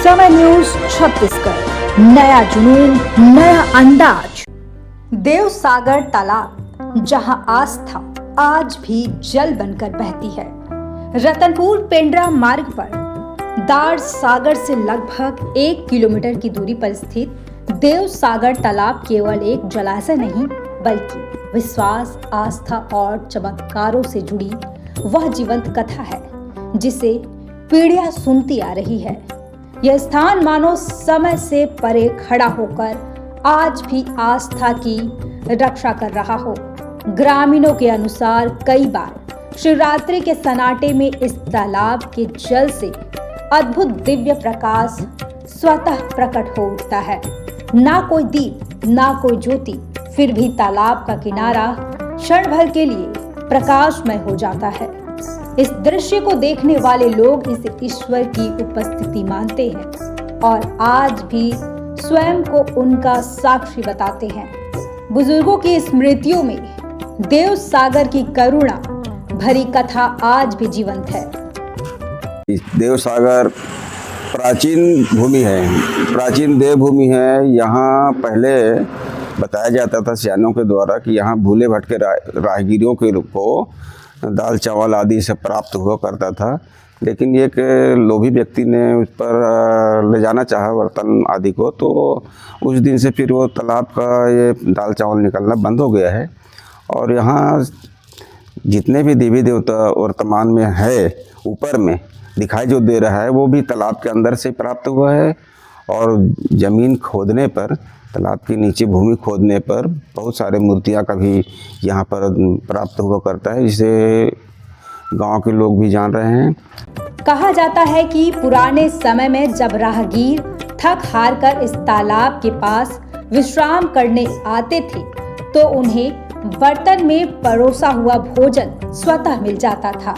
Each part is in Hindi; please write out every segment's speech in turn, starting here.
समय न्यूज छत्तीसगढ़, नया जुनून, नया अंदाज। देवसागर तालाब, जहां आस्था आज भी जल बनकर बहती है। रतनपुर पेंड्रा मार्ग पर दार सागर से लगभग 1 किलोमीटर की दूरी पर स्थित देवसागर तालाब केवल एक जलाशय नहीं, बल्कि विश्वास, आस्था और चमत्कारों से जुड़ी वह जीवंत कथा है जिसे पीढ़ियां सुनती आ रही है। यह स्थान मानो समय से परे खड़ा होकर आज भी आस्था की रक्षा कर रहा हो। ग्रामीणों के अनुसार कई बार शिवरात्रि के सन्नाटे में इस तालाब के जल से अद्भुत दिव्य प्रकाश स्वतः प्रकट हो उठता है। ना कोई दीप, ना कोई ज्योति, फिर भी तालाब का किनारा क्षण भर के लिए प्रकाशमय हो जाता है। इस दृश्य को देखने वाले लोग इसे ईश्वर की उपस्थिति मानते हैं और आज भी स्वयं को उनका साक्षी बताते हैं। बुजुर्गों की स्मृतियों में देव सागर की करुणा भरी कथा आज भी जीवंत है। देव सागर प्राचीन भूमि है, प्राचीन देव भूमि है। यहाँ पहले बताया जाता था सियानों के द्वारा कि यहाँ भूले भटके राहगीरों के को दाल चावल आदि से प्राप्त हुआ करता था, लेकिन एक लोभी व्यक्ति ने उस पर ले जाना चाहा बर्तन आदि को, तो उस दिन से फिर वो तालाब का ये दाल चावल निकलना बंद हो गया है। और यहाँ जितने भी देवी देवता वर्तमान में है, ऊपर में दिखाई जो दे रहा है, वो भी तालाब के अंदर से प्राप्त हुआ है। और ज़मीन खोदने पर, तालाब के नीचे भूमि खोदने पर बहुत सारे मूर्तियाँ का भी यहाँ पर प्राप्त हुआ करता है, जिसे गांव के लोग भी जान रहे हैं। कहा जाता है कि पुराने समय में जब राहगीर थक हार कर इस तालाब के पास विश्राम करने आते थे, तो उन्हें बर्तन में परोसा हुआ भोजन स्वतः मिल जाता था।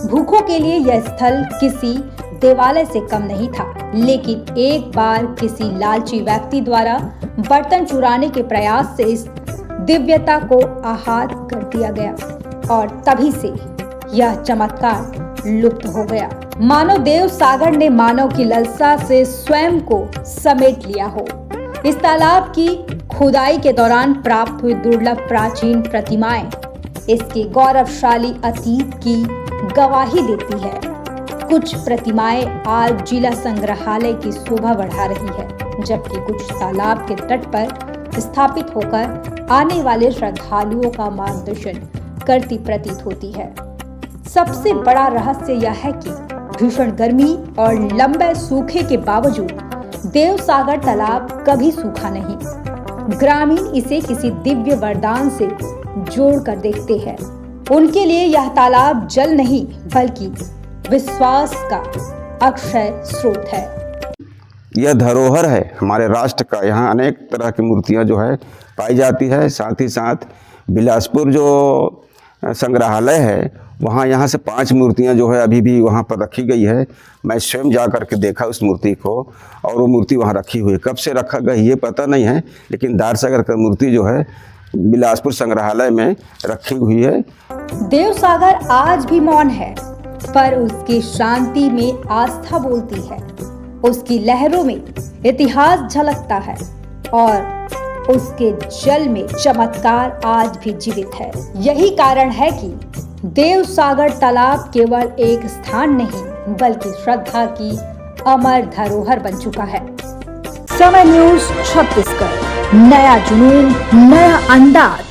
भूखों के लिए यह स्थल किसी देवालय से कम नहीं था, लेकिन एक बार किसी लालची व्यक्ति द्वारा बर्तन चुराने के प्रयास से इस दिव्यता को आहत कर दिया गया और तभी से यह चमत्कार लुप्त हो गया। मानो देव सागर ने मानव की लालसा से स्वयं को समेट लिया हो। इस तालाब की खुदाई के दौरान प्राप्त हुई दुर्लभ प्राचीन प्रतिमाएं इसके गौरवशाली अतीत की गवाही देती है। कुछ प्रतिमाएं आज जिला संग्रहालय की शोभा बढ़ा रही है, जबकि कुछ तालाब के तट पर स्थापित होकर आने वाले श्रद्धालुओं का मार्गदर्शन करती प्रतीत होती है। सबसे बड़ा रहस्य यह है कि भीषण गर्मी और लंबे सूखे के बावजूद देव सागर तालाब कभी सूखा नहीं। ग्रामीण इसे किसी दिव्य वरदान से जोड़कर देखते हैं। उनके लिए यह तालाब जल नहीं, बल्कि विश्वास का अक्षय स्रोत है। यह धरोहर है हमारे राष्ट्र का। यहाँ अनेक तरह की मूर्तियाँ जो है पाई जाती है। साथ ही साथ बिलासपुर जो संग्रहालय है, वहाँ यहाँ से 5 मूर्तियाँ जो है अभी भी वहाँ पर रखी गई है। मैं स्वयं जा कर के देखा उस मूर्ति को, और वो मूर्ति वहाँ रखी हुई है। कब से रखा गया ये पता नहीं है, लेकिन दार सागर का मूर्ति जो है बिलासपुर संग्रहालय में रखी हुई है। देव सागर आज भी मौन है, पर उसकी शांति में आस्था बोलती है। उसकी लहरों में इतिहास झलकता है और उसके जल में चमत्कार आज भी जीवित है। यही कारण है कि देव सागर तालाब केवल एक स्थान नहीं, बल्कि श्रद्धा की अमर धरोहर बन चुका है। समय न्यूज छत्तीसगढ़, नया जुनून, नया अंदाज।